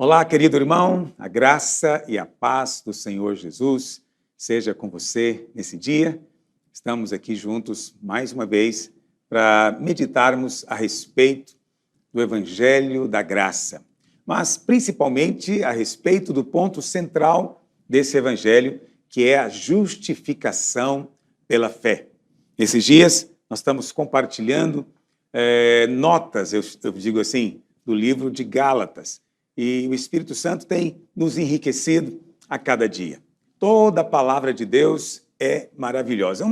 Olá, querido irmão, a graça e a paz do Senhor Jesus seja com você nesse dia. Estamos aqui juntos mais uma vez para meditarmos a respeito do Evangelho da Graça, mas principalmente a respeito do ponto central desse Evangelho, que é a justificação pela fé. Nesses dias, nós estamos compartilhando notas, eu digo assim, do livro de Gálatas. E o Espírito Santo tem nos enriquecido a cada dia. Toda a palavra de Deus é maravilhosa. É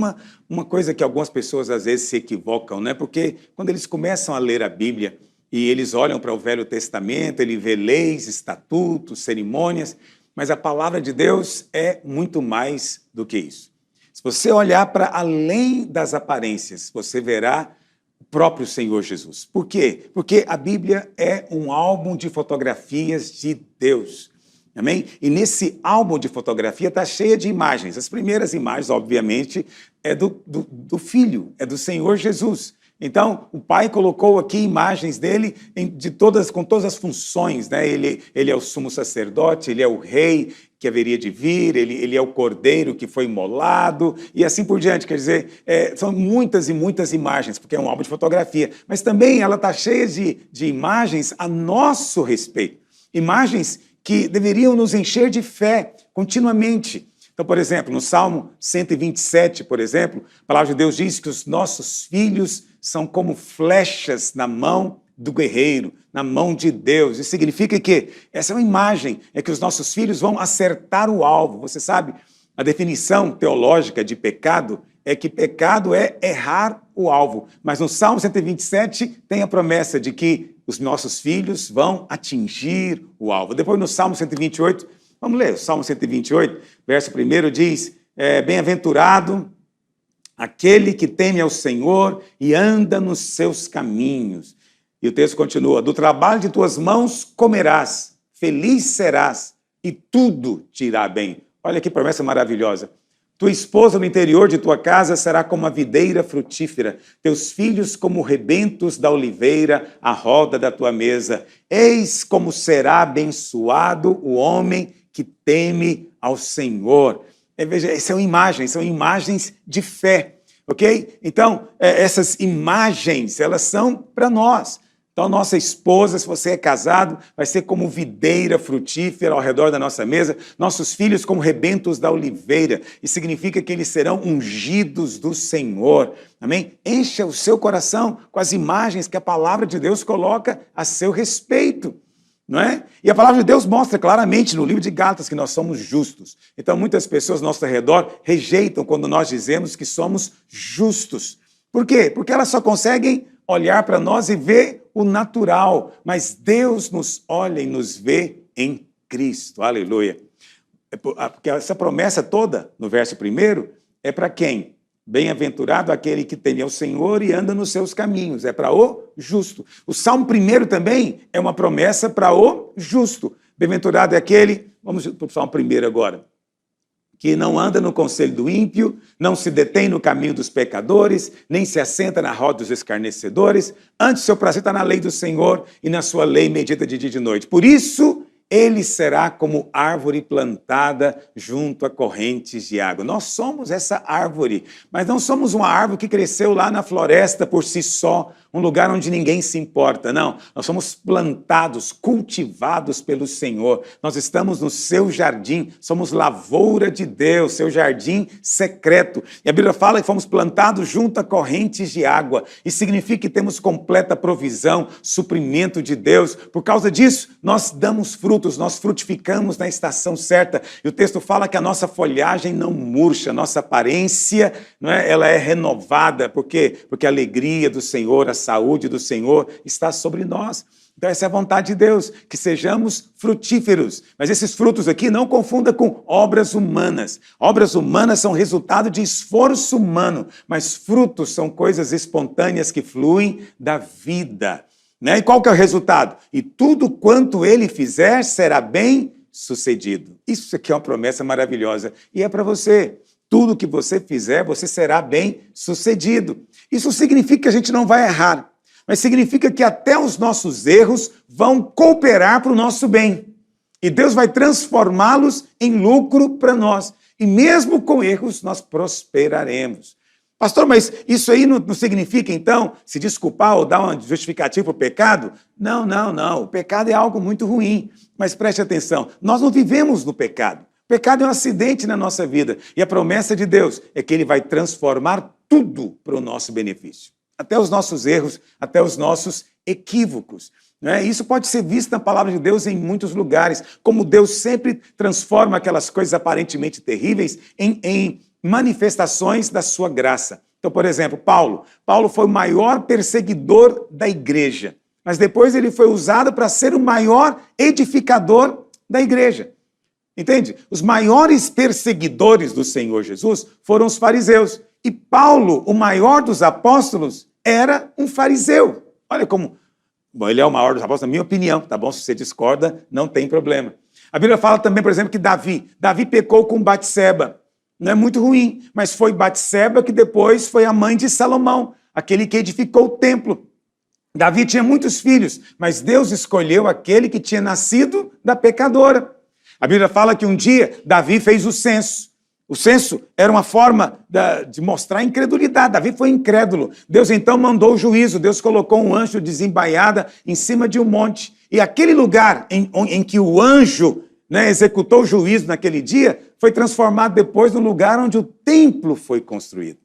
uma coisa que algumas pessoas às vezes se equivocam, né? Porque quando eles começam a ler a Bíblia e eles olham para o Velho Testamento, ele vê leis, estatutos, cerimônias, mas a palavra de Deus é muito mais do que isso. Se você olhar para além das aparências, você verá o próprio Senhor Jesus. Por quê? Porque a Bíblia é um álbum de fotografias de Deus. Amém? E nesse álbum de fotografia está cheia de imagens. As primeiras imagens, obviamente, é do Filho, é do Senhor Jesus. Então, o Pai colocou aqui imagens dele com todas as funções, né? Ele é o sumo sacerdote, ele é o rei que haveria de vir, ele é o cordeiro que foi imolado, e assim por diante. Quer dizer, são muitas e muitas imagens, porque é um álbum de fotografia, mas também ela está cheia de imagens a nosso respeito. Imagens que deveriam nos encher de fé continuamente. Então, por exemplo, no Salmo 127, por exemplo, a palavra de Deus diz que os nossos filhos são como flechas na mão do guerreiro, na mão de Deus. Isso significa que essa é uma imagem, é que os nossos filhos vão acertar o alvo. Você sabe, a definição teológica de pecado é que pecado é errar o alvo. Mas no Salmo 127 tem a promessa de que os nossos filhos vão atingir o alvo. Depois no Salmo 128, vamos ler o Salmo 128, verso 1 diz, bem-aventurado aquele que teme ao Senhor e anda nos seus caminhos. E o texto continua, do trabalho de tuas mãos comerás, feliz serás e tudo te irá bem. Olha que promessa maravilhosa. Tua esposa no interior de tua casa será como a videira frutífera, teus filhos como rebentos da oliveira à roda da tua mesa. Eis como será abençoado o homem que teme ao Senhor. Veja, são imagens de fé, ok? Então, essas imagens, elas são para nós. Então, nossa esposa, se você é casado, vai ser como videira frutífera ao redor da nossa mesa, nossos filhos como rebentos da oliveira, e significa que eles serão ungidos do Senhor, amém? Encha o seu coração com as imagens que a palavra de Deus coloca a seu respeito, não é? E a palavra de Deus mostra claramente no livro de Gálatas que nós somos justos. Então, muitas pessoas ao nosso redor rejeitam quando nós dizemos que somos justos. Por quê? Porque elas só conseguem olhar para nós e ver o natural, mas Deus nos olha e nos vê em Cristo. Aleluia. Porque essa promessa toda, no verso 1, é para quem? Bem-aventurado aquele que teme ao Senhor e anda nos seus caminhos. É para o justo. O Salmo 1 também é uma promessa para o justo. Bem-aventurado é aquele, vamos para o Salmo 1 agora, que não anda no conselho do ímpio, não se detém no caminho dos pecadores, nem se assenta na roda dos escarnecedores, antes seu prazer está na lei do Senhor e na sua lei medita de dia e de noite. Por isso, ele será como árvore plantada junto a correntes de água. Nós somos essa árvore, mas não somos uma árvore que cresceu lá na floresta por si só, um lugar onde ninguém se importa. Não, nós somos plantados, cultivados pelo Senhor. Nós estamos no seu jardim, somos lavoura de Deus, seu jardim secreto. E a Bíblia fala que fomos plantados junto a correntes de água. Isso significa que temos completa provisão, suprimento de Deus. Por causa disso, nós damos frutos, nós frutificamos na estação certa. E o texto fala que a nossa folhagem não murcha, a nossa aparência, não é? Ela é renovada. Por quê? Porque a alegria do Senhor, a saúde do Senhor está sobre nós. Então essa é a vontade de Deus, que sejamos frutíferos. Mas esses frutos aqui não confunda com obras humanas. Obras humanas são resultado de esforço humano, mas frutos são coisas espontâneas que fluem da vida. Né? E qual que é o resultado? E tudo quanto ele fizer será bem sucedido. Isso aqui é uma promessa maravilhosa. E é para você. Tudo que você fizer, você será bem sucedido. Isso significa que a gente não vai errar, mas significa que até os nossos erros vão cooperar para o nosso bem. E Deus vai transformá-los em lucro para nós. E mesmo com erros, nós prosperaremos. Pastor, mas isso aí não significa, então, se desculpar ou dar uma justificativa para o pecado? Não, não, não. O pecado é algo muito ruim. Mas preste atenção, nós não vivemos no pecado. O pecado é um acidente na nossa vida. E a promessa de Deus é que Ele vai transformar tudo para o nosso benefício. Até os nossos erros, até os nossos equívocos. Né? Isso pode ser visto na palavra de Deus em muitos lugares, como Deus sempre transforma aquelas coisas aparentemente terríveis em manifestações da sua graça. Então, por exemplo, Paulo foi o maior perseguidor da igreja, mas depois ele foi usado para ser o maior edificador da igreja. Entende? Os maiores perseguidores do Senhor Jesus foram os fariseus. E Paulo, o maior dos apóstolos, era um fariseu. Olha como... Bom, ele é o maior dos apóstolos, na minha opinião, tá bom? Se você discorda, não tem problema. A Bíblia fala também, por exemplo, que Davi pecou com Batseba. Não é muito ruim, mas foi Batseba que depois foi a mãe de Salomão, aquele que edificou o templo. Davi tinha muitos filhos, mas Deus escolheu aquele que tinha nascido da pecadora. A Bíblia fala que um dia Davi fez o censo. O censo era uma forma de mostrar incredulidade. Davi foi incrédulo. Deus então mandou o juízo. Deus colocou um anjo desembaiada em cima de um monte. E aquele lugar em que o anjo executou o juízo naquele dia foi transformado depois no lugar onde o templo foi construído.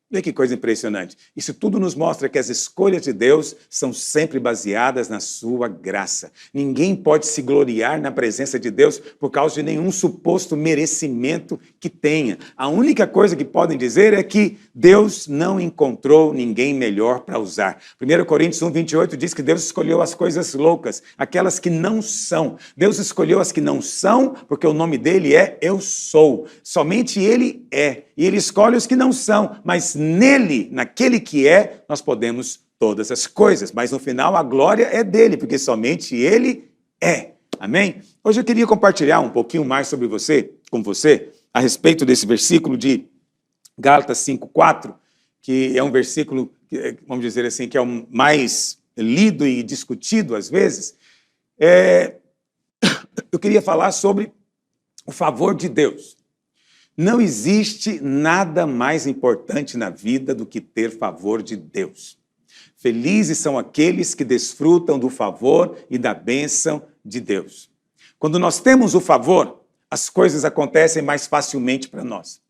Vê que coisa impressionante. Isso tudo nos mostra que as escolhas de Deus são sempre baseadas na sua graça. Ninguém pode se gloriar na presença de Deus por causa de nenhum suposto merecimento que tenha. A única coisa que podem dizer é que Deus não encontrou ninguém melhor para usar. 1 Coríntios 1:28 diz que Deus escolheu as coisas loucas, aquelas que não são. Deus escolheu as que não são, porque o nome dele é Eu Sou. Somente ele é. E ele escolhe os que não são, mas nele, naquele que é, nós podemos todas as coisas. Mas no final a glória é dele, porque somente ele é. Amém? Hoje eu queria compartilhar um pouquinho mais com você, a respeito desse versículo de Gálatas 5:4, que é um versículo, vamos dizer assim, que é o mais lido e discutido às vezes. Eu queria falar sobre o favor de Deus. Não existe nada mais importante na vida do que ter favor de Deus. Felizes são aqueles que desfrutam do favor e da bênção de Deus. Quando nós temos o favor, as coisas acontecem mais facilmente para nós.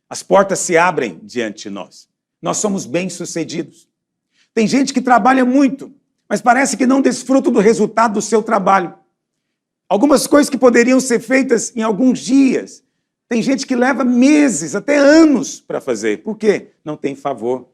As portas se abrem diante de nós. Nós somos bem-sucedidos. Tem gente que trabalha muito, mas parece que não desfruta do resultado do seu trabalho. Algumas coisas que poderiam ser feitas em alguns dias, tem gente que leva meses, até anos para fazer. Por quê? Não tem favor.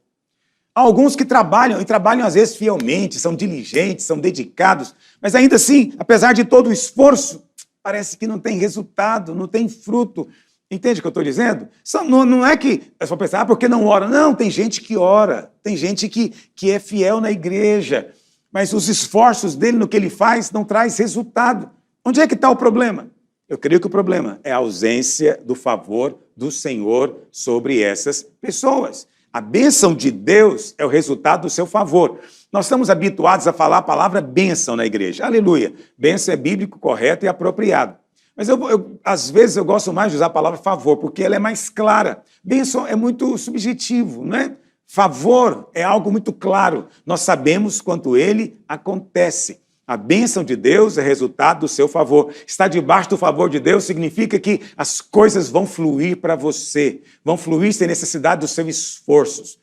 Há alguns que trabalham, e trabalham às vezes fielmente, são diligentes, são dedicados, mas ainda assim, apesar de todo o esforço, parece que não tem resultado, não tem fruto. Entende o que eu estou dizendo? Não é que é só pensar, porque não ora. Não, tem gente que ora, tem gente que é fiel na igreja, mas os esforços dele no que ele faz não traz resultado. Onde é que está o problema? Eu creio que o problema é a ausência do favor do Senhor sobre essas pessoas. A bênção de Deus é o resultado do seu favor. Nós estamos habituados a falar a palavra bênção na igreja. Aleluia. Bênção é bíblico, correto e apropriado. Mas às vezes eu gosto mais de usar a palavra favor, porque ela é mais clara. Bênção é muito subjetivo, não é? Favor é algo muito claro. Nós sabemos quanto ele acontece. A bênção de Deus é resultado do seu favor. Estar debaixo do favor de Deus significa que as coisas vão fluir para você, vão fluir sem necessidade dos seus esforços.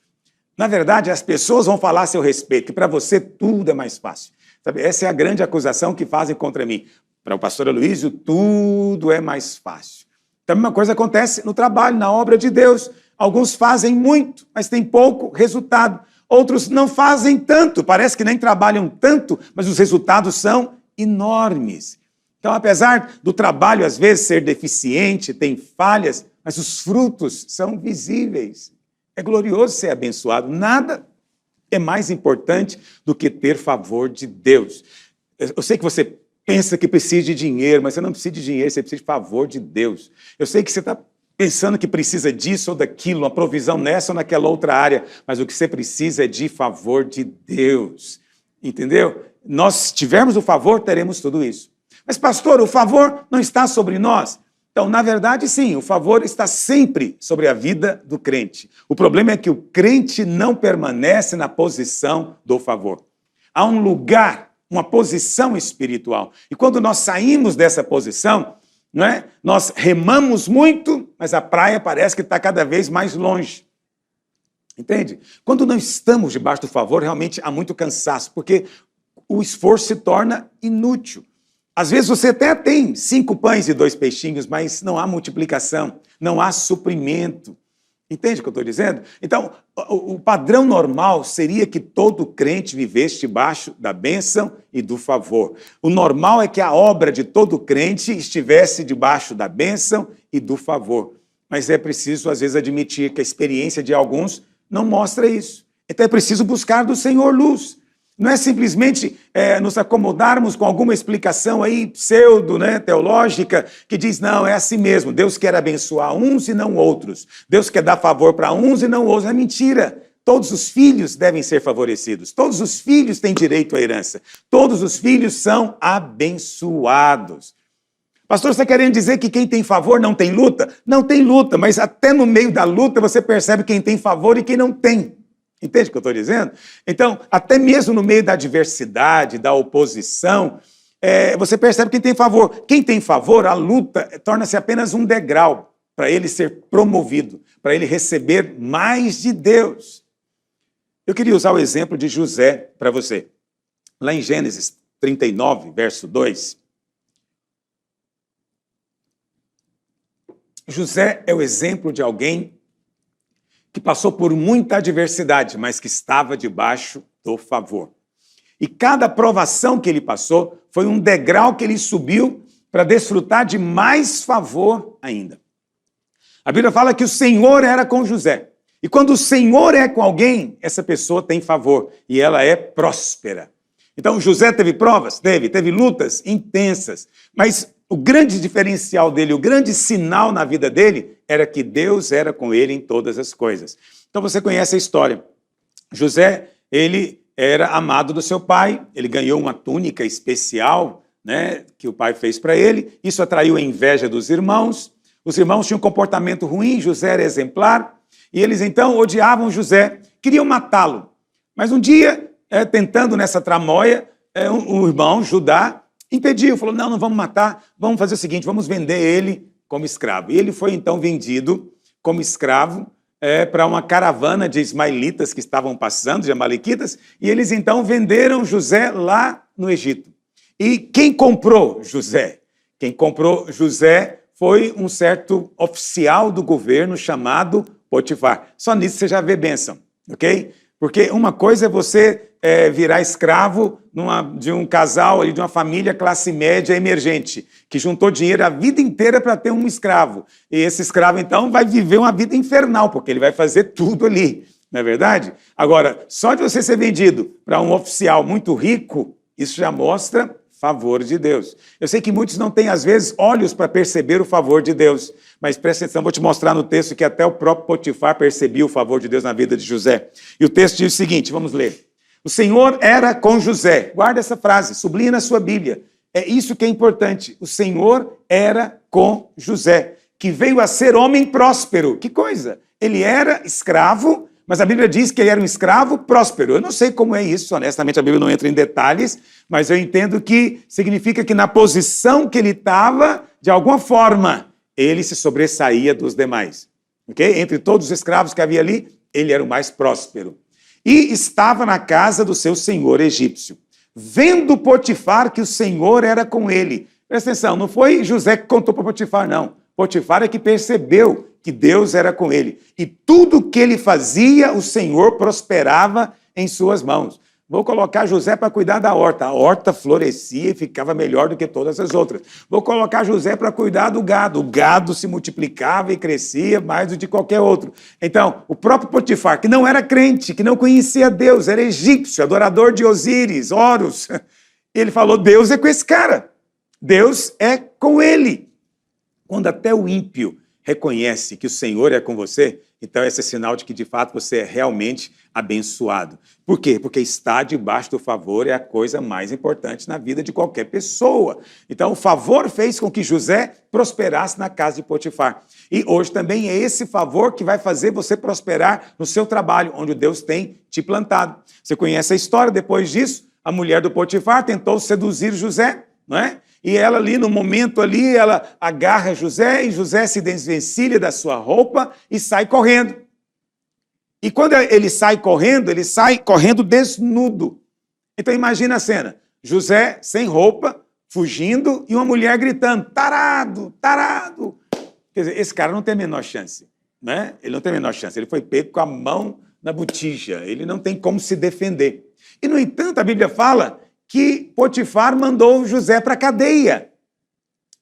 Na verdade, as pessoas vão falar a seu respeito, que para você tudo é mais fácil. Sabe? Essa é a grande acusação que fazem contra mim. Para o pastor Aloysio, tudo é mais fácil. Então, a mesma coisa acontece no trabalho, na obra de Deus. Alguns fazem muito, mas tem pouco resultado. Outros não fazem tanto, parece que nem trabalham tanto, mas os resultados são enormes. Então, apesar do trabalho às vezes ser deficiente, tem falhas, mas os frutos são visíveis. É glorioso ser abençoado. Nada é mais importante do que ter favor de Deus. Eu sei que você pensa que precisa de dinheiro, mas você não precisa de dinheiro, você precisa de favor de Deus. Eu sei que você está pensando que precisa disso ou daquilo, uma provisão nessa ou naquela outra área, mas o que você precisa é de favor de Deus, entendeu? Nós, se tivermos o favor, teremos tudo isso. Mas, pastor, o favor não está sobre nós? Então, na verdade, sim, o favor está sempre sobre a vida do crente. O problema é que o crente não permanece na posição do favor. Há um lugar, uma posição espiritual. E quando nós saímos dessa posição, não é? Nós remamos muito, mas a praia parece que está cada vez mais longe. Entende? Quando não estamos debaixo do favor, realmente há muito cansaço, porque o esforço se torna inútil. Às vezes você até tem 5 pães e 2 peixinhos, mas não há multiplicação, não há suprimento. Entende o que eu estou dizendo? Então, o padrão normal seria que todo crente vivesse debaixo da bênção e do favor. O normal é que a obra de todo crente estivesse debaixo da bênção e do favor. Mas é preciso, às vezes, admitir que a experiência de alguns não mostra isso. Então é preciso buscar do Senhor luz. Não é simplesmente nos acomodarmos com alguma explicação aí pseudo, né, teológica, que diz, não, é assim mesmo, Deus quer abençoar uns e não outros. Deus quer dar favor para uns e não outros. É mentira. Todos os filhos devem ser favorecidos. Todos os filhos têm direito à herança. Todos os filhos são abençoados. Pastor, você está querendo dizer que quem tem favor não tem luta? Não tem luta, mas até no meio da luta você percebe quem tem favor e quem não tem. Entende o que eu estou dizendo? Então, até mesmo no meio da adversidade, da oposição, você percebe quem tem favor. Quem tem favor, a luta torna-se apenas um degrau para ele ser promovido, para ele receber mais de Deus. Eu queria usar o exemplo de José para você. Lá em Gênesis 39, verso 2. José é o exemplo de alguém que passou por muita adversidade, mas que estava debaixo do favor. E cada provação que ele passou foi um degrau que ele subiu para desfrutar de mais favor ainda. A Bíblia fala que o Senhor era com José. E quando o Senhor é com alguém, essa pessoa tem favor e ela é próspera. Então, José teve provas? Teve lutas intensas, mas o grande diferencial dele, o grande sinal na vida dele, era que Deus era com ele em todas as coisas. Então você conhece a história. José, ele era amado do seu pai, ele ganhou uma túnica especial, né, que o pai fez para ele, isso atraiu a inveja dos irmãos, os irmãos tinham um comportamento ruim, José era exemplar, e eles então odiavam José, queriam matá-lo. Mas um dia, tentando nessa tramóia, um irmão, Judá, impediu, falou, não vamos matar, vamos fazer o seguinte, vamos vender ele como escravo. E ele foi então vendido como escravo para uma caravana de ismaelitas que estavam passando, de amalequitas, e eles então venderam José lá no Egito. E quem comprou José? Quem comprou José foi um certo oficial do governo chamado Potifar. Só nisso você já vê bênção, ok? Porque uma coisa é você virar escravo de um casal, de uma família classe média emergente, que juntou dinheiro a vida inteira para ter um escravo. E esse escravo, então, vai viver uma vida infernal, porque ele vai fazer tudo ali, não é verdade? Agora, só de você ser vendido para um oficial muito rico, isso já mostra favor de Deus. Eu sei que muitos não têm, às vezes, olhos para perceber o favor de Deus, mas presta atenção, vou te mostrar no texto que até o próprio Potifar percebia o favor de Deus na vida de José. E o texto diz o seguinte, vamos ler. O Senhor era com José. Guarda essa frase, sublinha na sua Bíblia. É isso que é importante. O Senhor era com José, que veio a ser homem próspero. Que coisa! Ele era escravo, mas a Bíblia diz que ele era um escravo próspero. Eu não sei como é isso, honestamente a Bíblia não entra em detalhes, mas eu entendo que significa que na posição que ele estava, de alguma forma, ele se sobressaía dos demais. Okay? Entre todos os escravos que havia ali, ele era o mais próspero. E estava na casa do seu senhor egípcio. Vendo Potifar que o Senhor era com ele. Presta atenção, não foi José que contou para Potifar, não. Potifar é que percebeu que Deus era com ele. E tudo que ele fazia, o Senhor prosperava em suas mãos. Vou colocar José para cuidar da horta. A horta florescia e ficava melhor do que todas as outras. Vou colocar José para cuidar do gado. O gado se multiplicava e crescia mais do que qualquer outro. Então, o próprio Potifar, que não era crente, que não conhecia Deus, era egípcio, adorador de Osíris, Horus, ele falou, Deus é com esse cara. Deus é com ele. Quando até o ímpio reconhece que o Senhor é com você, Então, esse é sinal de que, de fato, você é realmente abençoado. Por quê? Porque estar debaixo do favor é a coisa mais importante na vida de qualquer pessoa. Então, o favor fez com que José prosperasse na casa de Potifar. E hoje também é esse favor que vai fazer você prosperar no seu trabalho, onde Deus tem te plantado. Você conhece a história? Depois disso, a mulher do Potifar tentou seduzir José, não é? E ela ali, no momento ali, ela agarra José e José se desvencilha da sua roupa e sai correndo. E quando ele sai correndo desnudo. Então imagina a cena, José sem roupa, fugindo e uma mulher gritando, tarado, tarado. Quer dizer, esse cara não tem a menor chance, né? Ele não tem a menor chance, ele foi pego com a mão na botija, ele não tem como se defender. E, no entanto, a Bíblia fala que Potifar mandou José para a cadeia.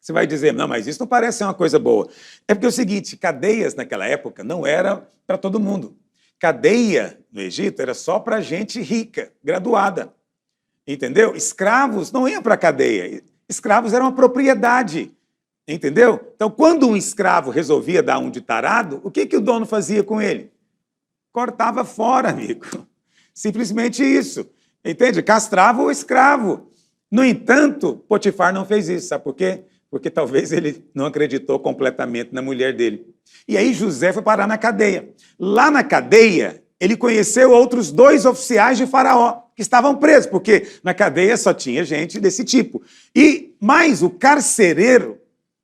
Você vai dizer, não, mas isso não parece ser uma coisa boa. É porque é o seguinte, cadeias naquela época não era para todo mundo. Cadeia no Egito era só para gente rica, graduada. Entendeu? Escravos não iam para a cadeia. Escravos eram uma propriedade. Entendeu? Então, quando um escravo resolvia dar um de tarado, o que o dono fazia com ele? Cortava fora, amigo. Simplesmente isso. Entende? Castrava o escravo. No entanto, Potifar não fez isso. Sabe por quê? Porque talvez ele não acreditou completamente na mulher dele. E aí José foi parar na cadeia. Lá na cadeia, ele conheceu outros 2 oficiais de Faraó, que estavam presos, porque na cadeia só tinha gente desse tipo. E mais o carcereiro,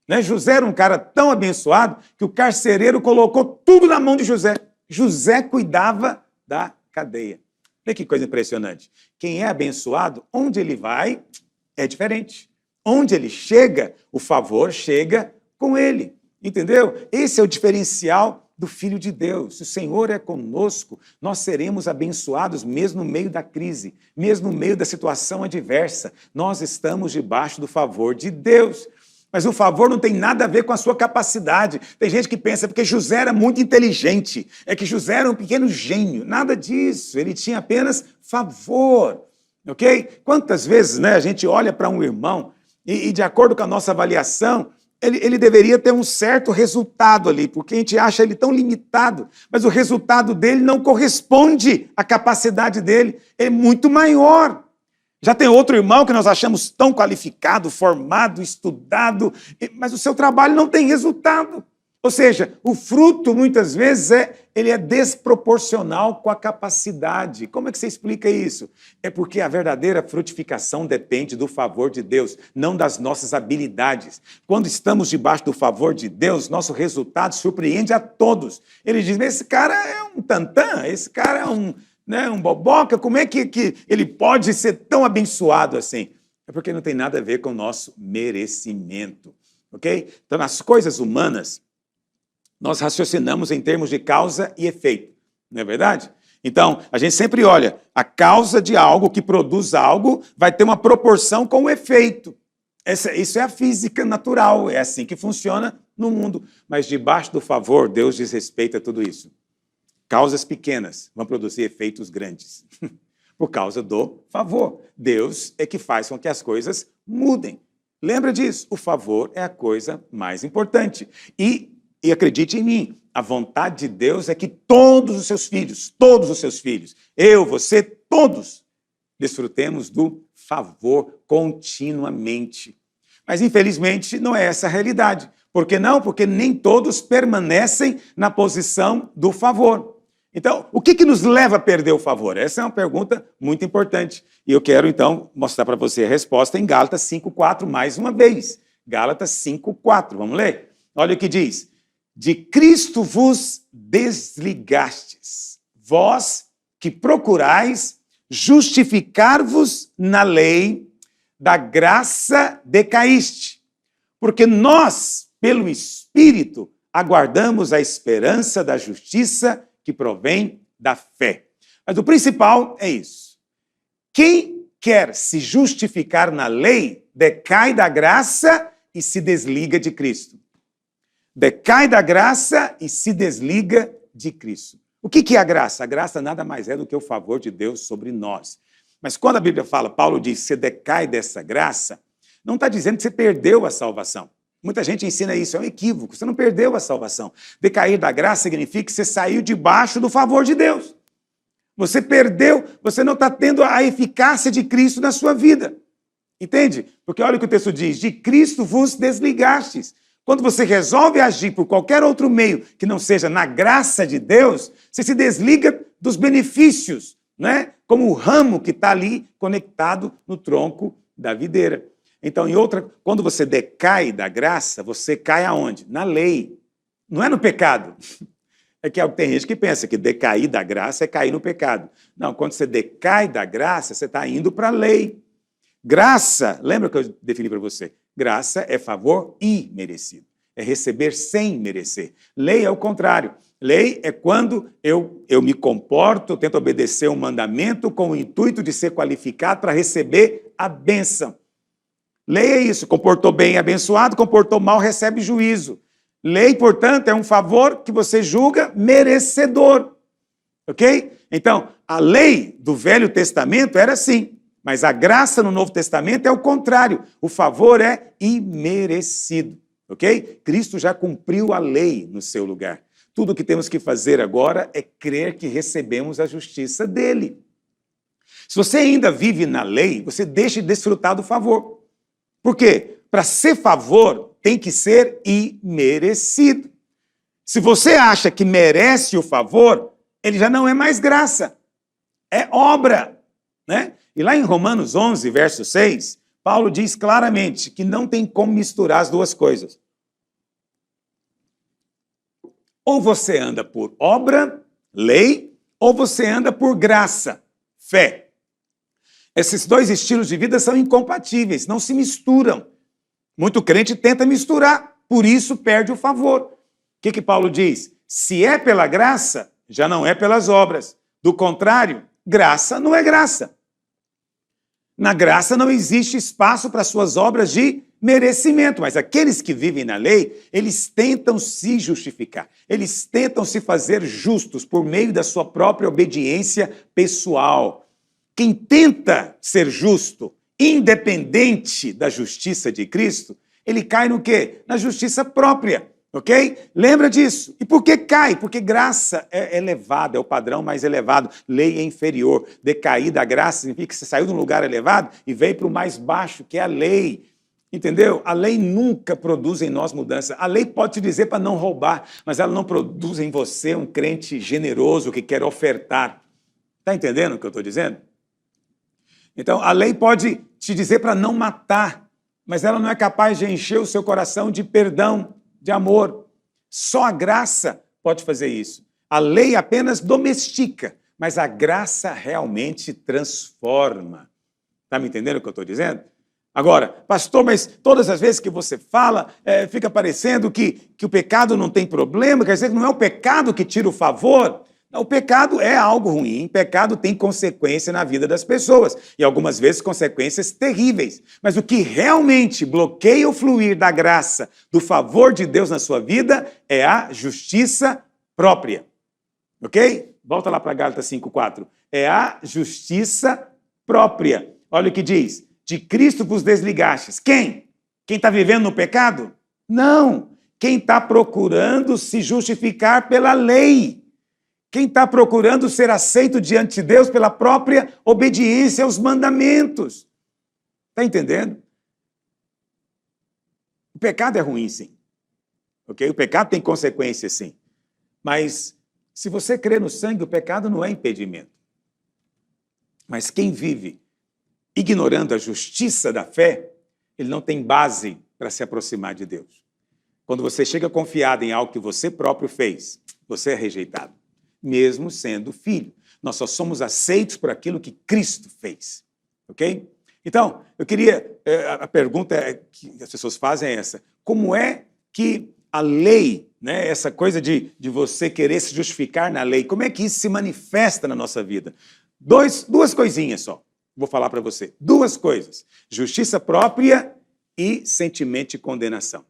né? José era um cara tão abençoado que o carcereiro colocou tudo na mão de José. José cuidava da cadeia. Olha que coisa impressionante. Quem é abençoado, onde ele vai, é diferente. Onde ele chega, o favor chega com ele. Entendeu? Esse é o diferencial do Filho de Deus. Se o Senhor é conosco, nós seremos abençoados mesmo no meio da crise, mesmo no meio da situação adversa. Nós estamos debaixo do favor de Deus. Mas o favor não tem nada a ver com a sua capacidade. Tem gente que pensa porque José era muito inteligente, é que José era um pequeno gênio. Nada disso, ele tinha apenas favor, ok? Quantas vezes, né, a gente olha para um irmão e de acordo com a nossa avaliação, ele deveria ter um certo resultado ali, porque a gente acha ele tão limitado, mas o resultado dele não corresponde à capacidade dele, é muito maior. Já tem outro irmão que nós achamos tão qualificado, formado, estudado, mas o seu trabalho não tem resultado. Ou seja, o fruto, muitas vezes, ele é desproporcional com a capacidade. Como é que você explica isso? É porque a verdadeira frutificação depende do favor de Deus, não das nossas habilidades. Quando estamos debaixo do favor de Deus, nosso resultado surpreende a todos. Ele diz, esse cara é um tantã, esse cara é um boboca, como é que ele pode ser tão abençoado assim? É porque não tem nada a ver com o nosso merecimento, ok? Então, nas coisas humanas, nós raciocinamos em termos de causa e efeito, não é verdade? Então, a gente sempre olha, a causa de algo que produz algo vai ter uma proporção com o efeito. Isso é a física natural, é assim que funciona no mundo. Mas debaixo do favor, Deus desrespeita tudo isso. Causas pequenas vão produzir efeitos grandes, por causa do favor. Deus é que faz com que as coisas mudem. Lembra disso? O favor é a coisa mais importante. E acredite em mim, a vontade de Deus é que todos os seus filhos, eu, você, todos, desfrutemos do favor continuamente. Mas, infelizmente, não é essa a realidade. Por que não? Porque nem todos permanecem na posição do favor. Então, o que nos leva a perder o favor? Essa é uma pergunta muito importante. E eu quero, então, mostrar para você a resposta em Gálatas 5,4, mais uma vez. Gálatas 5,4, vamos ler? Olha o que diz. De Cristo vos desligastes, vós que procurais justificar-vos na lei, da graça decaíste. Porque nós, pelo Espírito, aguardamos a esperança da justiça que provém da fé. Mas o principal é isso. Quem quer se justificar na lei, decai da graça e se desliga de Cristo. Decai da graça e se desliga de Cristo. O que é a graça? A graça nada mais é do que o favor de Deus sobre nós. Mas quando a Bíblia fala, Paulo diz, você decai dessa graça, não está dizendo que você perdeu a salvação. Muita gente ensina isso, é um equívoco. Você não perdeu a salvação. Decair da graça significa que você saiu debaixo do favor de Deus. Você perdeu, você não está tendo a eficácia de Cristo na sua vida. Entende? Porque olha o que o texto diz, de Cristo vos desligastes. Quando você resolve agir por qualquer outro meio que não seja na graça de Deus, você se desliga dos benefícios, né? Como o ramo que está ali conectado no tronco da videira. Então, quando você decai da graça, você cai aonde? Na lei. Não é no pecado. É que tem gente que pensa que decair da graça é cair no pecado. Não, quando você decai da graça, você está indo para a lei. Graça, lembra que eu defini para você? Graça é favor imerecido. É receber sem merecer. Lei é o contrário. Lei é quando eu me comporto, eu tento obedecer um mandamento com o intuito de ser qualificado para receber a bênção. Lei é isso, comportou bem, abençoado, comportou mal, recebe juízo. Lei, portanto, é um favor que você julga merecedor, ok? Então, a lei do Velho Testamento era assim, mas a graça no Novo Testamento é o contrário. O favor é imerecido, ok? Cristo já cumpriu a lei no seu lugar. Tudo o que temos que fazer agora é crer que recebemos a justiça dele. Se você ainda vive na lei, você deixa de desfrutar do favor. Por quê? Para ser favor, tem que ser imerecido. Se você acha que merece o favor, ele já não é mais graça, é obra, né? E lá em Romanos 11, verso 6, Paulo diz claramente que não tem como misturar as duas coisas. Ou você anda por obra, lei, ou você anda por graça, fé. Esses dois estilos de vida são incompatíveis, não se misturam. Muito crente tenta misturar, por isso perde o favor. O que Paulo diz? Se é pela graça, já não é pelas obras. Do contrário, graça não é graça. Na graça não existe espaço para suas obras de merecimento, mas aqueles que vivem na lei, eles tentam se justificar, eles tentam se fazer justos por meio da sua própria obediência pessoal. Quem tenta ser justo, independente da justiça de Cristo, ele cai no quê? Na justiça própria, ok? Lembra disso. E por que cai? Porque graça é elevada, é o padrão mais elevado. Lei é inferior. Decair da graça significa que você saiu de um lugar elevado e veio para o mais baixo, que é a lei. Entendeu? A lei nunca produz em nós mudança. A lei pode te dizer para não roubar, mas ela não produz em você um crente generoso que quer ofertar. Está entendendo o que eu estou dizendo? Então, a lei pode te dizer para não matar, mas ela não é capaz de encher o seu coração de perdão, de amor. Só a graça pode fazer isso. A lei apenas domestica, mas a graça realmente transforma. Está me entendendo o que eu estou dizendo? Agora, pastor, mas todas as vezes que você fala, fica parecendo que o pecado não tem problema, quer dizer que não é o pecado que tira o favor. O pecado é algo ruim, pecado tem consequência na vida das pessoas, e algumas vezes consequências terríveis. Mas o que realmente bloqueia o fluir da graça, do favor de Deus na sua vida, é a justiça própria. Ok? Volta lá para Gálatas 5:4. É a justiça própria. Olha o que diz. De Cristo vos desligastes. Quem? Quem está vivendo no pecado? Não. Quem está procurando se justificar pela lei. Quem está procurando ser aceito diante de Deus pela própria obediência aos mandamentos. Está entendendo? O pecado é ruim, sim. Ok? O pecado tem consequências, sim. Mas se você crê no sangue, o pecado não é impedimento. Mas quem vive ignorando a justiça da fé, ele não tem base para se aproximar de Deus. Quando você chega confiado em algo que você próprio fez, você é rejeitado, mesmo sendo filho. Nós só somos aceitos por aquilo que Cristo fez, ok? Então, eu queria, a pergunta que as pessoas fazem é essa: como é que a lei, né, essa coisa de você querer se justificar na lei, como é que isso se manifesta na nossa vida? Duas coisinhas só. Vou falar para você. Duas coisas. Justiça própria e sentimento de condenação.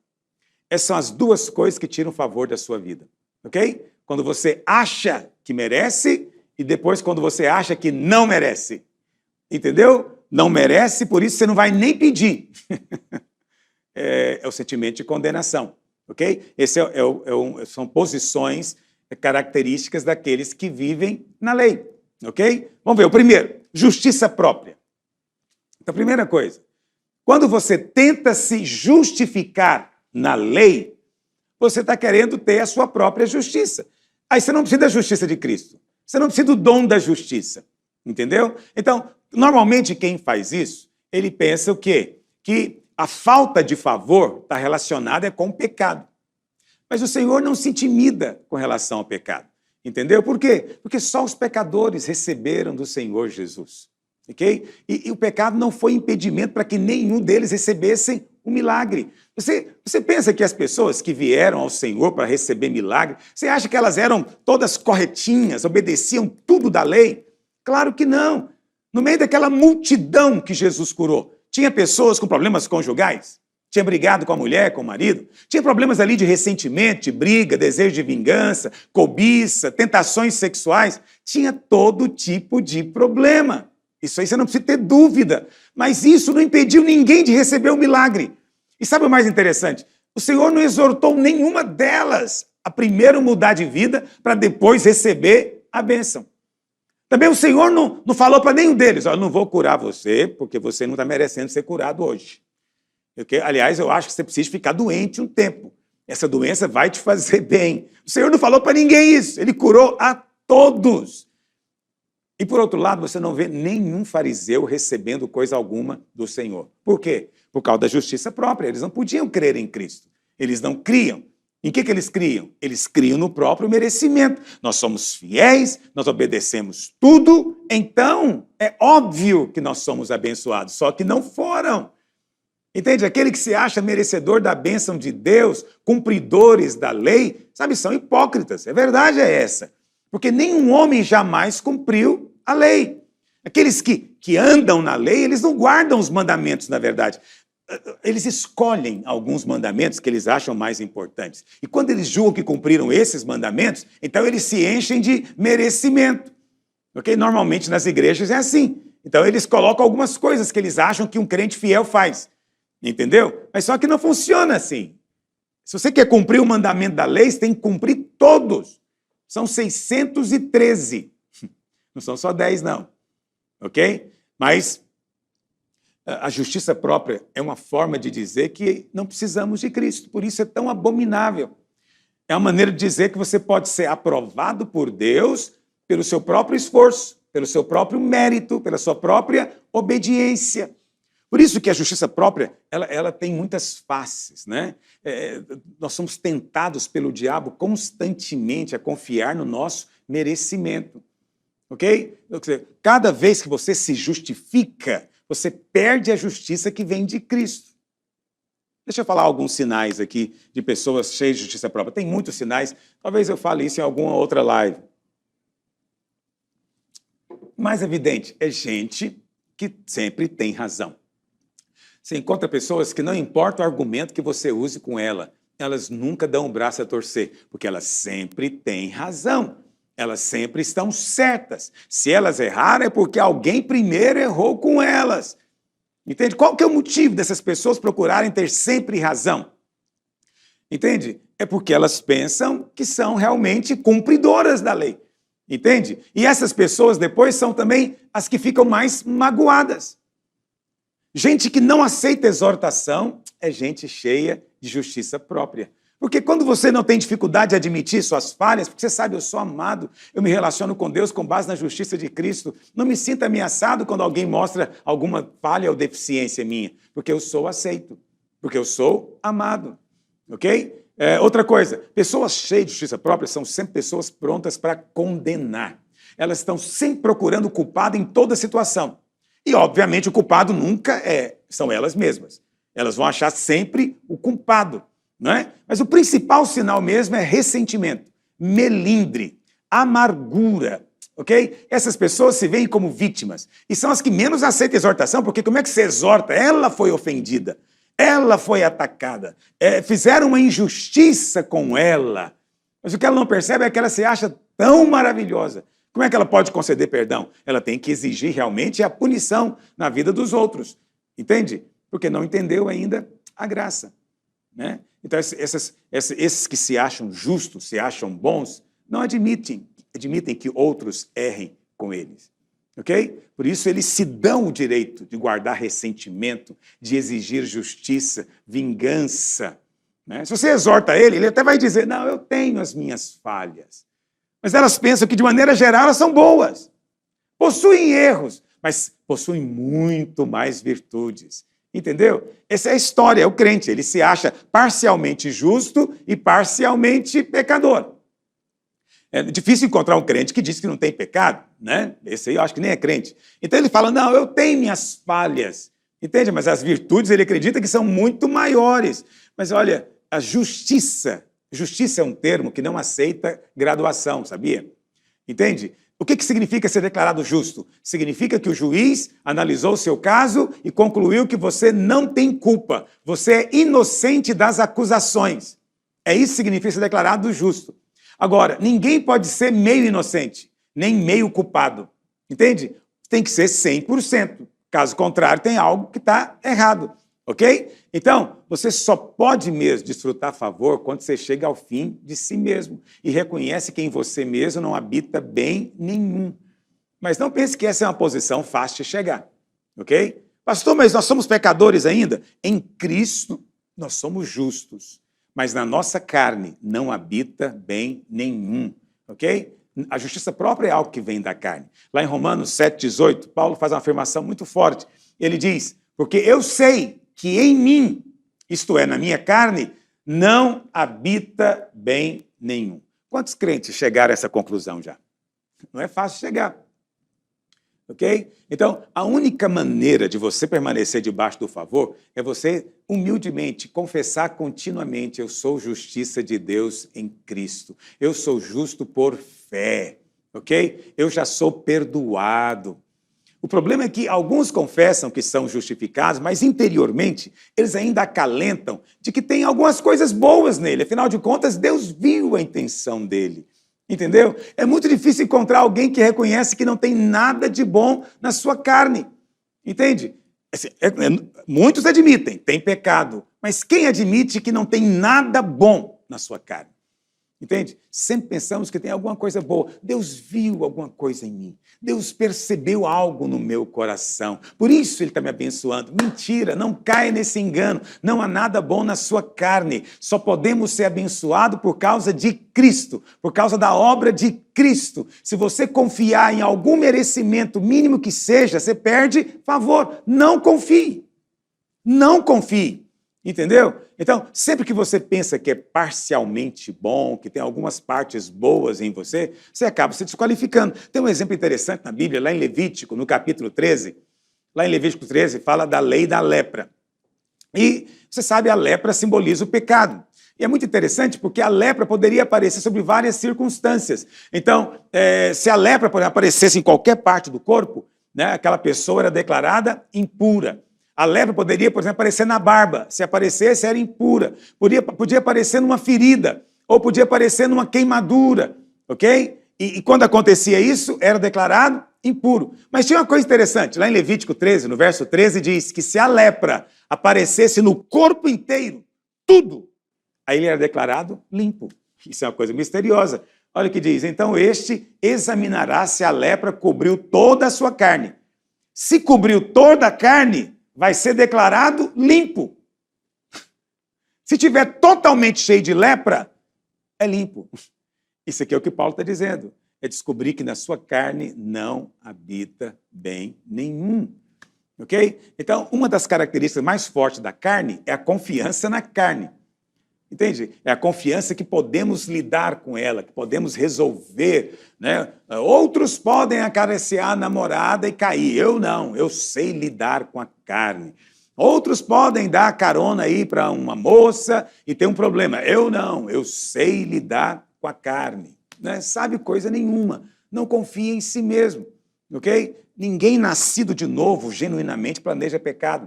Essas são as duas coisas que tiram o favor da sua vida. Ok? Quando você acha que merece e depois quando você acha que não merece. Entendeu? Não merece, por isso você não vai nem pedir. é o sentimento de condenação, ok? Esse são posições, características daqueles que vivem na lei, ok? Vamos ver, o primeiro, justiça própria. Então, primeira coisa, quando você tenta se justificar na lei, você está querendo ter a sua própria justiça. Aí você não precisa da justiça de Cristo, você não precisa do dom da justiça, entendeu? Então, normalmente quem faz isso, ele pensa o quê? Que a falta de favor está relacionada com o pecado. Mas o Senhor não se intimida com relação ao pecado. Entendeu? Por quê? Porque só os pecadores receberam do Senhor Jesus. Ok? E o pecado não foi impedimento para que nenhum deles recebessem o milagre. Você pensa que as pessoas que vieram ao Senhor para receber milagre, você acha que elas eram todas corretinhas, obedeciam tudo da lei? Claro que não. No meio daquela multidão que Jesus curou, tinha pessoas com problemas conjugais? Tinha brigado com a mulher, com o marido? Tinha problemas ali de ressentimento, de briga, desejo de vingança, cobiça, tentações sexuais? Tinha todo tipo de problema. Isso aí você não precisa ter dúvida. Mas isso não impediu ninguém de receber o milagre. E sabe o mais interessante? O Senhor não exortou nenhuma delas a primeiro mudar de vida para depois receber a bênção. Também o Senhor não falou para nenhum deles, ó, não vou curar você, porque você não está merecendo ser curado hoje. Aliás, eu acho que você precisa ficar doente um tempo. Essa doença vai te fazer bem. O Senhor não falou para ninguém isso. Ele curou a todos. E, por outro lado, você não vê nenhum fariseu recebendo coisa alguma do Senhor. Por quê? Por causa da justiça própria. Eles não podiam crer em Cristo. Eles não criam. Em que eles criam? Eles criam no próprio merecimento. Nós somos fiéis, nós obedecemos tudo, então é óbvio que nós somos abençoados. Só que não foram. Entende? Aquele que se acha merecedor da bênção de Deus, cumpridores da lei, sabe, são hipócritas. A verdade é essa. Porque nenhum homem jamais cumpriu a lei. Aqueles que andam na lei, eles não guardam os mandamentos, na verdade. Eles escolhem alguns mandamentos que eles acham mais importantes. E quando eles julgam que cumpriram esses mandamentos, então eles se enchem de merecimento. Okay? Normalmente nas igrejas é assim. Então eles colocam algumas coisas que eles acham que um crente fiel faz. Entendeu? Mas só que não funciona assim. Se você quer cumprir o mandamento da lei, você tem que cumprir todos. São 613. Não são só 10, não. Ok? Mas a justiça própria é uma forma de dizer que não precisamos de Cristo. Por isso é tão abominável. É uma maneira de dizer que você pode ser aprovado por Deus pelo seu próprio esforço, pelo seu próprio mérito, pela sua própria obediência. Por isso que a justiça própria, ela tem muitas faces, né? Nós somos tentados pelo diabo constantemente a confiar no nosso merecimento, ok? Cada vez que você se justifica, você perde a justiça que vem de Cristo. Deixa eu falar alguns sinais aqui de pessoas cheias de justiça própria. Tem muitos sinais, talvez eu fale isso em alguma outra live. O mais evidente é gente que sempre tem razão. Você encontra pessoas que não importa o argumento que você use com ela, elas nunca dão o braço a torcer, porque elas sempre têm razão. Elas sempre estão certas. Se elas erraram, é porque alguém primeiro errou com elas. Entende? Qual que é o motivo dessas pessoas procurarem ter sempre razão? Entende? É porque elas pensam que são realmente cumpridoras da lei. Entende? E essas pessoas depois são também as que ficam mais magoadas. Gente que não aceita exortação é gente cheia de justiça própria. Porque quando você não tem dificuldade de admitir suas falhas, porque você sabe, eu sou amado, eu me relaciono com Deus com base na justiça de Cristo, não me sinta ameaçado quando alguém mostra alguma falha ou deficiência minha, porque eu sou aceito, porque eu sou amado, ok? Outra coisa, pessoas cheias de justiça própria são sempre pessoas prontas para condenar. Elas estão sempre procurando o culpado em toda situação. E, obviamente, o culpado nunca são elas mesmas. Elas vão achar sempre o culpado, não é? Mas o principal sinal mesmo é ressentimento, melindre, amargura, ok? Essas pessoas se veem como vítimas e são as que menos aceitam exortação, porque como é que você exorta? Ela foi ofendida, ela foi atacada, fizeram uma injustiça com ela. Mas o que ela não percebe é que ela se acha tão maravilhosa. Como é que ela pode conceder perdão? Ela tem que exigir realmente a punição na vida dos outros. Entende? Porque não entendeu ainda a graça. Né? Então, esses que se acham justos, se acham bons, não admitem que outros errem com eles. Ok? Por isso, eles se dão o direito de guardar ressentimento, de exigir justiça, vingança. Né? Se você exorta ele até vai dizer, não, eu tenho as minhas falhas. Mas elas pensam que, de maneira geral, elas são boas. Possuem erros, mas possuem muito mais virtudes. Entendeu? Essa é a história, é o crente. Ele se acha parcialmente justo e parcialmente pecador. É difícil encontrar um crente que diz que não tem pecado, né? Esse aí eu acho que nem é crente. Então ele fala, não, eu tenho minhas falhas. Entende? Mas as virtudes ele acredita que são muito maiores. Mas olha, a justiça é um termo que não aceita graduação, sabia? Entende? O que significa ser declarado justo? Significa que o juiz analisou o seu caso e concluiu que você não tem culpa. Você é inocente das acusações. É isso que significa ser declarado justo. Agora, ninguém pode ser meio inocente, nem meio culpado. Entende? Tem que ser 100%. Caso contrário, tem algo que está errado. Ok? Então, você só pode mesmo desfrutar favor quando você chega ao fim de si mesmo e reconhece que em você mesmo não habita bem nenhum. Mas não pense que essa é uma posição fácil de chegar. Ok? Pastor, mas nós somos pecadores ainda? Em Cristo, nós somos justos. Mas na nossa carne não habita bem nenhum. Ok? A justiça própria é algo que vem da carne. Lá em Romanos 7,18, Paulo faz uma afirmação muito forte. Ele diz, porque eu sei que em mim, isto é, na minha carne, não habita bem nenhum. Quantos crentes chegaram a essa conclusão já? Não é fácil chegar. Ok? Então, a única maneira de você permanecer debaixo do favor é você, humildemente, confessar continuamente, eu sou justiça de Deus em Cristo. Eu sou justo por fé. Ok? Eu já sou perdoado. O problema é que alguns confessam que são justificados, mas interiormente eles ainda acalentam de que tem algumas coisas boas nele. Afinal de contas, Deus viu a intenção dele. Entendeu? É muito difícil encontrar alguém que reconhece que não tem nada de bom na sua carne. Entende? Muitos admitem, tem pecado. Mas quem admite que não tem nada bom na sua carne? Entende? Sempre pensamos que tem alguma coisa boa. Deus viu alguma coisa em mim. Deus percebeu algo no meu coração. Por isso Ele está me abençoando. Mentira, não caia nesse engano. Não há nada bom na sua carne. Só podemos ser abençoados por causa de Cristo, por causa da obra de Cristo. Se você confiar em algum merecimento, mínimo que seja, você perde favor. Não confie. Não confie. Entendeu? Então, sempre que você pensa que é parcialmente bom, que tem algumas partes boas em você, você acaba se desqualificando. Tem um exemplo interessante na Bíblia, lá em Levítico, no capítulo 13. Lá em Levítico 13, fala da lei da lepra. E, você sabe, a lepra simboliza o pecado. E é muito interessante porque a lepra poderia aparecer sobre várias circunstâncias. Então, se a lepra aparecesse em qualquer parte do corpo, né, aquela pessoa era declarada impura. A lepra poderia, por exemplo, aparecer na barba. Se aparecesse, era impura. Podia aparecer numa ferida, ou podia aparecer numa queimadura, ok? E quando acontecia isso, era declarado impuro. Mas tinha uma coisa interessante. Lá em Levítico 13, no verso 13, diz que se a lepra aparecesse no corpo inteiro, tudo, aí ele era declarado limpo. Isso é uma coisa misteriosa. Olha o que diz. Então, este examinará se a lepra cobriu toda a sua carne. Se cobriu toda a carne, vai ser declarado limpo. Se tiver totalmente cheio de lepra, é limpo. Isso aqui é o que Paulo está dizendo. É descobrir que na sua carne não habita bem nenhum. Ok? Então, uma das características mais fortes da carne é a confiança na carne. Entende? É a confiança que podemos lidar com ela, que podemos resolver, né? Outros podem acariciar a namorada e cair. Eu não, eu sei lidar com a carne. Outros podem dar carona aí para uma moça e ter um problema. Eu não, eu sei lidar com a carne. Não sabe coisa nenhuma. Não confia em si mesmo. Ok? Ninguém nascido de novo genuinamente planeja pecado.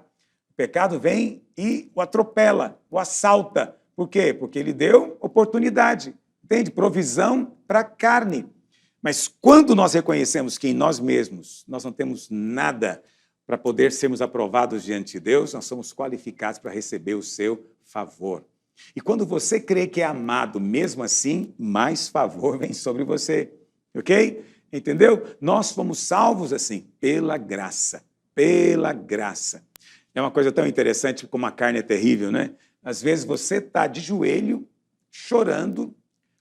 O pecado vem e o atropela, o assalta. Por quê? Porque ele deu oportunidade, entende? Provisão para a carne. Mas quando nós reconhecemos que em nós mesmos nós não temos nada para poder sermos aprovados diante de Deus, nós somos qualificados para receber o seu favor. E quando você crê que é amado, mesmo assim, mais favor vem sobre você, ok? Entendeu? Nós fomos salvos assim, pela graça, pela graça. É uma coisa tão interessante como a carne é terrível, né? Às vezes você está de joelho, chorando,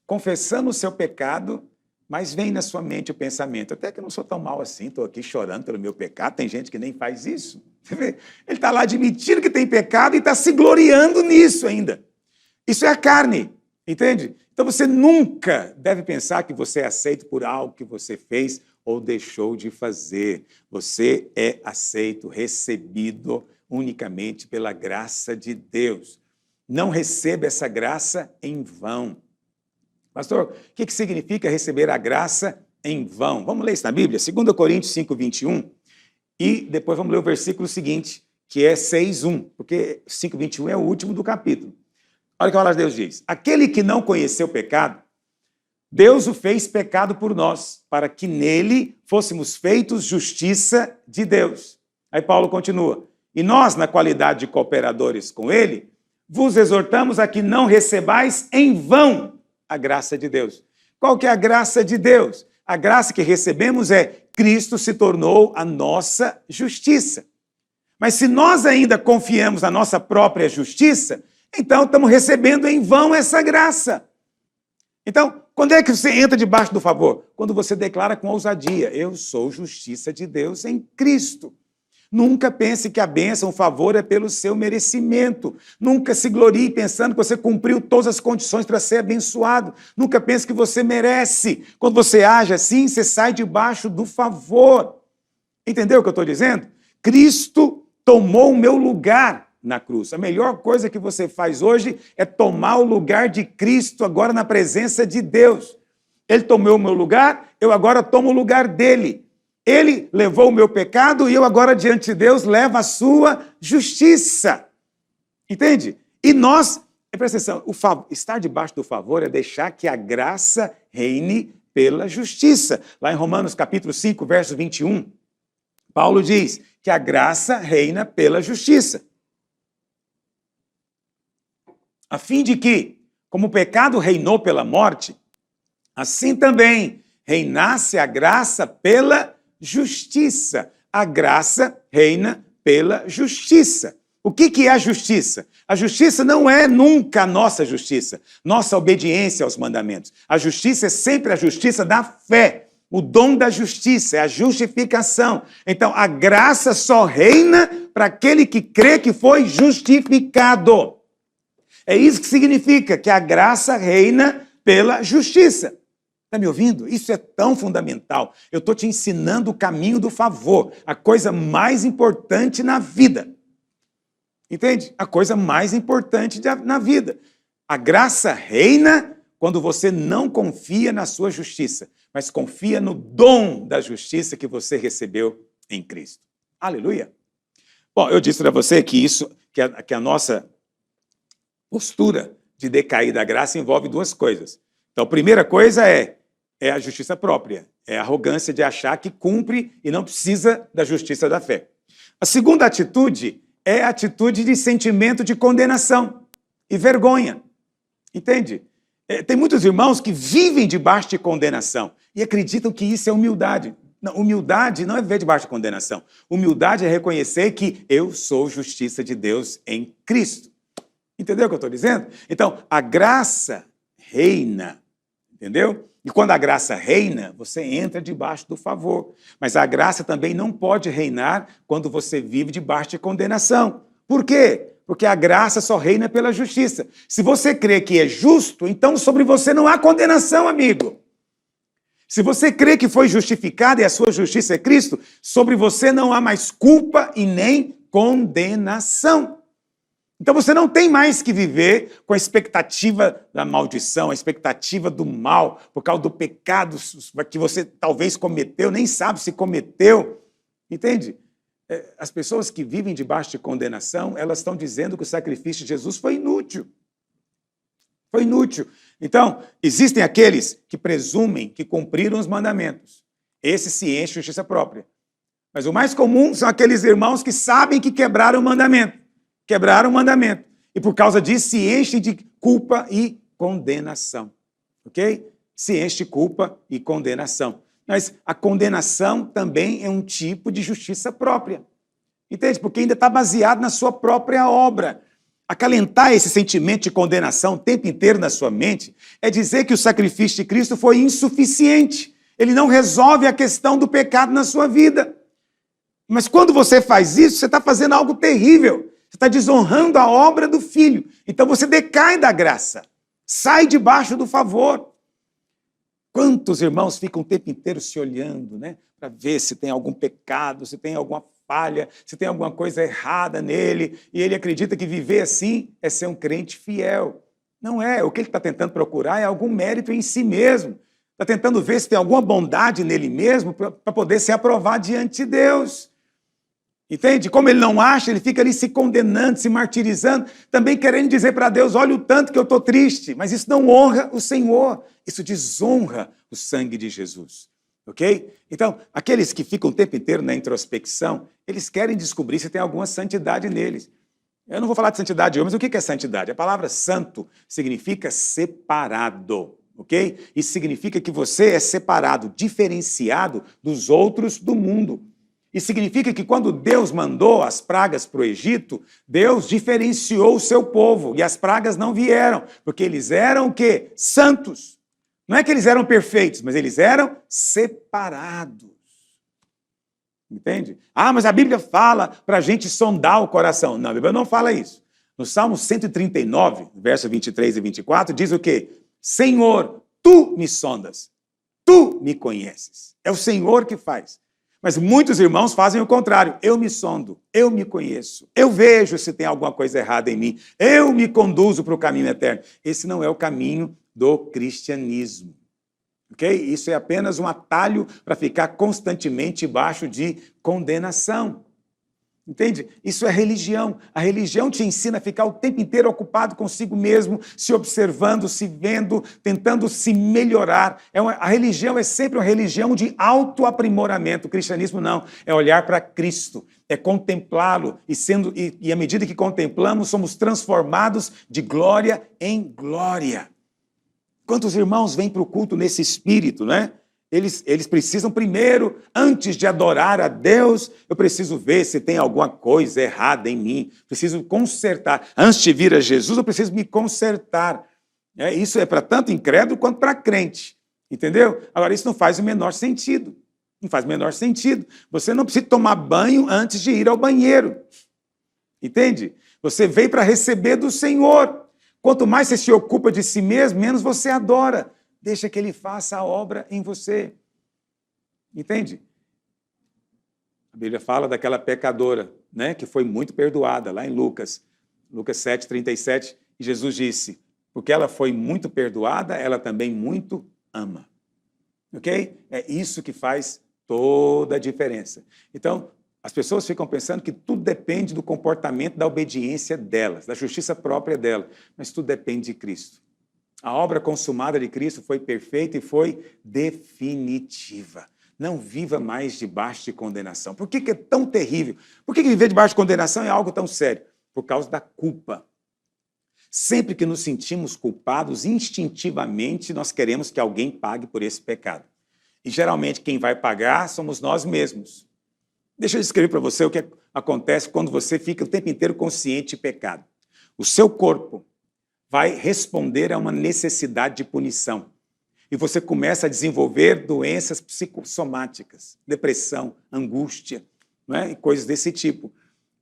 confessando o seu pecado, mas vem na sua mente o pensamento, até que eu não sou tão mal assim, estou aqui chorando pelo meu pecado, tem gente que nem faz isso. Ele está lá admitindo que tem pecado e está se gloriando nisso ainda. Isso é a carne, entende? Então você nunca deve pensar que você é aceito por algo que você fez ou deixou de fazer. Você é aceito, recebido unicamente pela graça de Deus. Não receba essa graça em vão. Pastor, o que significa receber a graça em vão? Vamos ler isso na Bíblia? 2 Coríntios 5, 21. E depois vamos ler o versículo seguinte, que é 6:1, porque 5:21 é o último do capítulo. Olha o que a palavra de Deus diz. Aquele que não conheceu o pecado, Deus o fez pecado por nós, para que nele fôssemos feitos justiça de Deus. Aí Paulo continua. E nós, na qualidade de cooperadores com ele, vos exortamos a que não recebais em vão a graça de Deus. Qual que é a graça de Deus? A graça que recebemos é Cristo se tornou a nossa justiça. Mas se nós ainda confiamos na nossa própria justiça, então estamos recebendo em vão essa graça. Então, quando é que você entra debaixo do favor? Quando você declara com ousadia, eu sou justiça de Deus em Cristo. Nunca pense que a bênção, o favor é pelo seu merecimento. Nunca se glorie pensando que você cumpriu todas as condições para ser abençoado. Nunca pense que você merece. Quando você age assim, você sai debaixo do favor. Entendeu o que eu estou dizendo? Cristo tomou o meu lugar na cruz. A melhor coisa que você faz hoje é tomar o lugar de Cristo agora na presença de Deus. Ele tomou o meu lugar, eu agora tomo o lugar dele. Ele levou o meu pecado e eu agora diante de Deus levo a sua justiça. Entende? E nós, presta atenção, estar debaixo do favor é deixar que a graça reine pela justiça. Lá em Romanos capítulo 5, verso 21, Paulo diz que a graça reina pela justiça. A fim de que, como o pecado reinou pela morte, assim também reinasse a graça pela justiça. A graça reina pela justiça. O que é a justiça? A justiça não é nunca a nossa justiça, nossa obediência aos mandamentos. A justiça é sempre a justiça da fé. O dom da justiça é a justificação. Então, a graça só reina para aquele que crê que foi justificado. É isso que significa que a graça reina pela justiça. Está me ouvindo? Isso é tão fundamental. Eu estou te ensinando o caminho do favor, a coisa mais importante na vida. Entende? A coisa mais importante na vida. A graça reina quando você não confia na sua justiça, mas confia no dom da justiça que você recebeu em Cristo. Aleluia! Bom, eu disse para você que a nossa postura de decair da graça envolve duas coisas. Então, a primeira coisa é a justiça própria, é a arrogância de achar que cumpre e não precisa da justiça da fé. A segunda atitude é a atitude de sentimento de condenação e vergonha. Entende? Tem muitos irmãos que vivem debaixo de condenação e acreditam que isso é humildade. Não, humildade não é viver debaixo de condenação. Humildade é reconhecer que eu sou justiça de Deus em Cristo. Entendeu o que eu estou dizendo? Então, a graça reina, entendeu? E quando a graça reina, você entra debaixo do favor. Mas a graça também não pode reinar quando você vive debaixo de condenação. Por quê? Porque a graça só reina pela justiça. Se você crê que é justo, então sobre você não há condenação, amigo. Se você crê que foi justificado e a sua justiça é Cristo, sobre você não há mais culpa e nem condenação. Então você não tem mais que viver com a expectativa da maldição, a expectativa do mal, por causa do pecado que você talvez cometeu, nem sabe se cometeu. Entende? As pessoas que vivem debaixo de condenação, elas estão dizendo que o sacrifício de Jesus foi inútil. Foi inútil. Então, existem aqueles que presumem que cumpriram os mandamentos. Esses se enchem de justiça própria. Mas o mais comum são aqueles irmãos que sabem que quebraram o mandamento. Quebraram o mandamento. E por causa disso se enchem de culpa e condenação. Ok? Se enche de culpa e condenação. Mas a condenação também é um tipo de justiça própria. Entende? Porque ainda está baseado na sua própria obra. Acalentar esse sentimento de condenação o tempo inteiro na sua mente é dizer que o sacrifício de Cristo foi insuficiente. Ele não resolve a questão do pecado na sua vida. Mas quando você faz isso, você está fazendo algo terrível. Você está desonrando a obra do Filho. Então você decai da graça. Sai debaixo do favor. Quantos irmãos ficam o tempo inteiro se olhando, né? Para ver se tem algum pecado, se tem alguma falha, se tem alguma coisa errada nele, e ele acredita que viver assim é ser um crente fiel. Não é. O que ele está tentando procurar é algum mérito em si mesmo. Está tentando ver se tem alguma bondade nele mesmo para poder se aprovar diante de Deus. Entende? Como ele não acha, ele fica ali se condenando, se martirizando, também querendo dizer para Deus, olha o tanto que eu estou triste, mas isso não honra o Senhor, isso desonra o sangue de Jesus. Ok? Então, aqueles que ficam o tempo inteiro na introspecção, eles querem descobrir se tem alguma santidade neles. Eu não vou falar de santidade hoje, mas o que é santidade? A palavra santo significa separado, ok? Isso significa que você é separado, diferenciado dos outros do mundo. E significa que quando Deus mandou as pragas para o Egito, Deus diferenciou o seu povo, e as pragas não vieram, porque eles eram o quê? Santos. Não é que eles eram perfeitos, mas eles eram separados. Entende? Ah, mas a Bíblia fala para a gente sondar o coração. Não, a Bíblia não fala isso. No Salmo 139, verso 23 e 24, diz o quê? Senhor, tu me sondas, tu me conheces. É o Senhor que faz. Mas muitos irmãos fazem o contrário. Eu me sondo, eu me conheço, eu vejo se tem alguma coisa errada em mim, eu me conduzo para o caminho eterno. Esse não é o caminho do cristianismo. Ok? Isso é apenas um atalho para ficar constantemente debaixo de condenação. Entende? Isso é religião. A religião te ensina a ficar o tempo inteiro ocupado consigo mesmo, se observando, se vendo, tentando se melhorar. A religião é sempre uma religião de autoaprimoramento. O cristianismo não. É olhar para Cristo, é contemplá-lo e à medida que contemplamos, somos transformados de glória em glória. Quantos irmãos vêm para o culto nesse espírito, né? Eles precisam primeiro, antes de adorar a Deus, eu preciso ver se tem alguma coisa errada em mim, preciso consertar. Antes de vir a Jesus, eu preciso me consertar. Isso é para tanto incrédulo quanto para crente, entendeu? Agora, isso não faz o menor sentido. Não faz o menor sentido. Você não precisa tomar banho antes de ir ao banheiro, entende? Você veio para receber do Senhor. Quanto mais você se ocupa de si mesmo, menos você adora. Deixa que ele faça a obra em você. Entende? A Bíblia fala daquela pecadora, né, que foi muito perdoada, lá em Lucas 7:37, e Jesus disse, porque ela foi muito perdoada, ela também muito ama. Ok? É isso que faz toda a diferença. Então, as pessoas ficam pensando que tudo depende do comportamento, da obediência delas, da justiça própria dela, mas tudo depende de Cristo. A obra consumada de Cristo foi perfeita e foi definitiva. Não viva mais debaixo de condenação. Por que é tão terrível? Por que viver debaixo de condenação é algo tão sério? Por causa da culpa. Sempre que nos sentimos culpados, instintivamente nós queremos que alguém pague por esse pecado. E geralmente quem vai pagar somos nós mesmos. Deixa eu descrever para você o que acontece quando você fica o tempo inteiro consciente de pecado. O seu corpo vai responder a uma necessidade de punição. E você começa a desenvolver doenças psicossomáticas, depressão, angústia, né? E coisas desse tipo.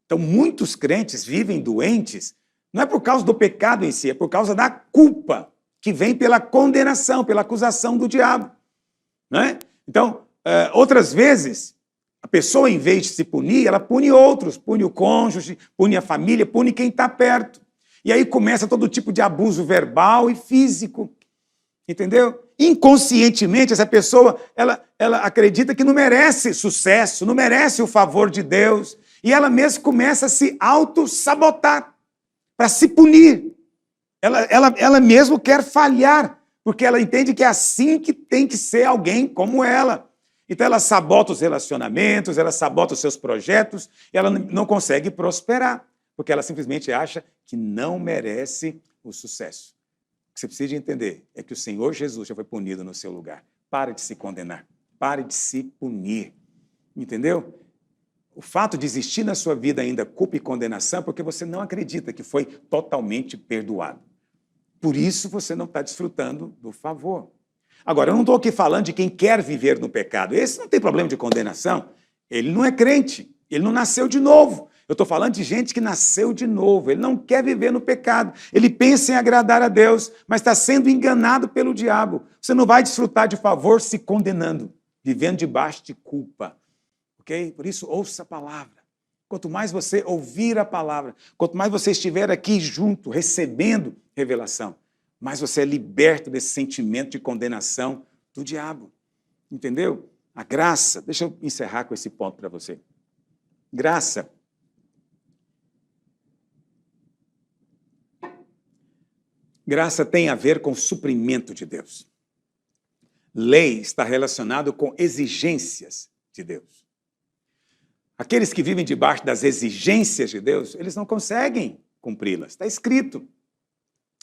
Então, muitos crentes vivem doentes, não é por causa do pecado em si, é por causa da culpa, que vem pela condenação, pela acusação do diabo. Né? Então, outras vezes, a pessoa, em vez de se punir, ela pune outros, pune o cônjuge, pune a família, pune quem está perto. E aí começa todo tipo de abuso verbal e físico, entendeu? Inconscientemente, essa pessoa, ela acredita que não merece sucesso, não merece o favor de Deus, e ela mesma começa a se auto-sabotar, para se punir. Ela mesma quer falhar, porque ela entende que é assim que tem que ser alguém como ela. Então ela sabota os relacionamentos, ela sabota os seus projetos, e ela não consegue prosperar, porque ela simplesmente acha que não merece o sucesso. O que você precisa entender é que o Senhor Jesus já foi punido no seu lugar. Pare de se condenar, pare de se punir, entendeu? O fato de existir na sua vida ainda culpa e condenação é porque você não acredita que foi totalmente perdoado. Por isso você não está desfrutando do favor. Agora, eu não estou aqui falando de quem quer viver no pecado. Esse não tem problema de condenação. Ele não é crente, ele não nasceu de novo. Eu estou falando de gente que nasceu de novo. Ele não quer viver no pecado. Ele pensa em agradar a Deus, mas está sendo enganado pelo diabo. Você não vai desfrutar de favor se condenando, vivendo debaixo de culpa. Ok? Por isso, ouça a palavra. Quanto mais você ouvir a palavra, quanto mais você estiver aqui junto, recebendo revelação, mais você é liberto desse sentimento de condenação do diabo. Entendeu? A graça, deixa eu encerrar com esse ponto para você. Graça tem a ver com o suprimento de Deus. Lei está relacionado com exigências de Deus. Aqueles que vivem debaixo das exigências de Deus, eles não conseguem cumpri-las. Está escrito.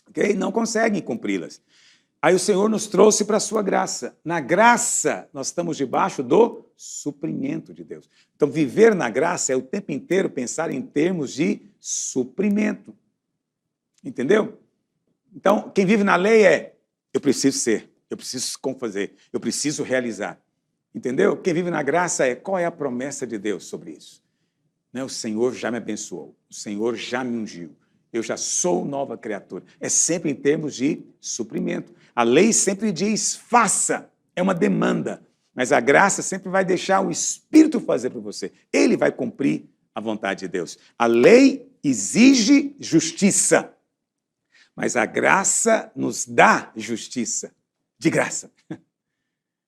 Okay? Não conseguem cumpri-las. Aí o Senhor nos trouxe para a sua graça. Na graça, nós estamos debaixo do suprimento de Deus. Então, viver na graça é o tempo inteiro pensar em termos de suprimento. Entendeu? Então, quem vive na lei é, eu preciso ser, eu preciso fazer, eu preciso realizar. Entendeu? Quem vive na graça é, qual é a promessa de Deus sobre isso? Né? O Senhor já me abençoou, o Senhor já me ungiu, eu já sou nova criatura. É sempre em termos de suprimento. A lei sempre diz, faça, é uma demanda, mas a graça sempre vai deixar o Espírito fazer por você. Ele vai cumprir a vontade de Deus. A lei exige justiça, mas a graça nos dá justiça, de graça.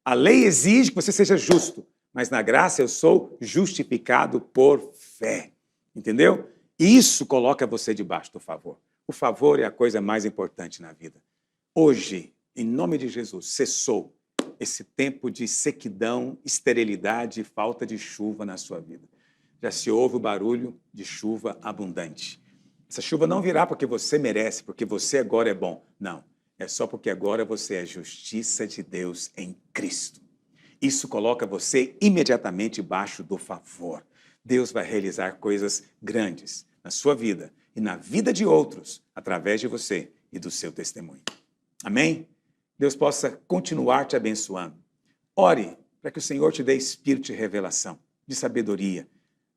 A lei exige que você seja justo, mas na graça eu sou justificado por fé. Entendeu? E isso coloca você debaixo do favor. O favor é a coisa mais importante na vida. Hoje, em nome de Jesus, cessou esse tempo de sequidão, esterilidade e falta de chuva na sua vida. Já se ouve o barulho de chuva abundante. Essa chuva não virá porque você merece, porque você agora é bom. Não, é só porque agora você é justiça de Deus em Cristo. Isso coloca você imediatamente debaixo do favor. Deus vai realizar coisas grandes na sua vida e na vida de outros, através de você e do seu testemunho. Amém? Deus possa continuar te abençoando. Ore para que o Senhor te dê espírito de revelação, de sabedoria.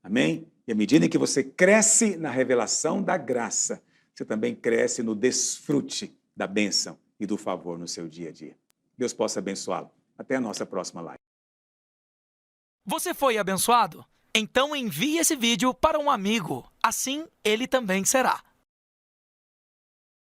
Amém? E à medida que você cresce na revelação da graça, você também cresce no desfrute da bênção e do favor no seu dia a dia. Deus possa abençoá-lo. Até a nossa próxima live. Você foi abençoado? Então envie esse vídeo para um amigo, assim ele também será.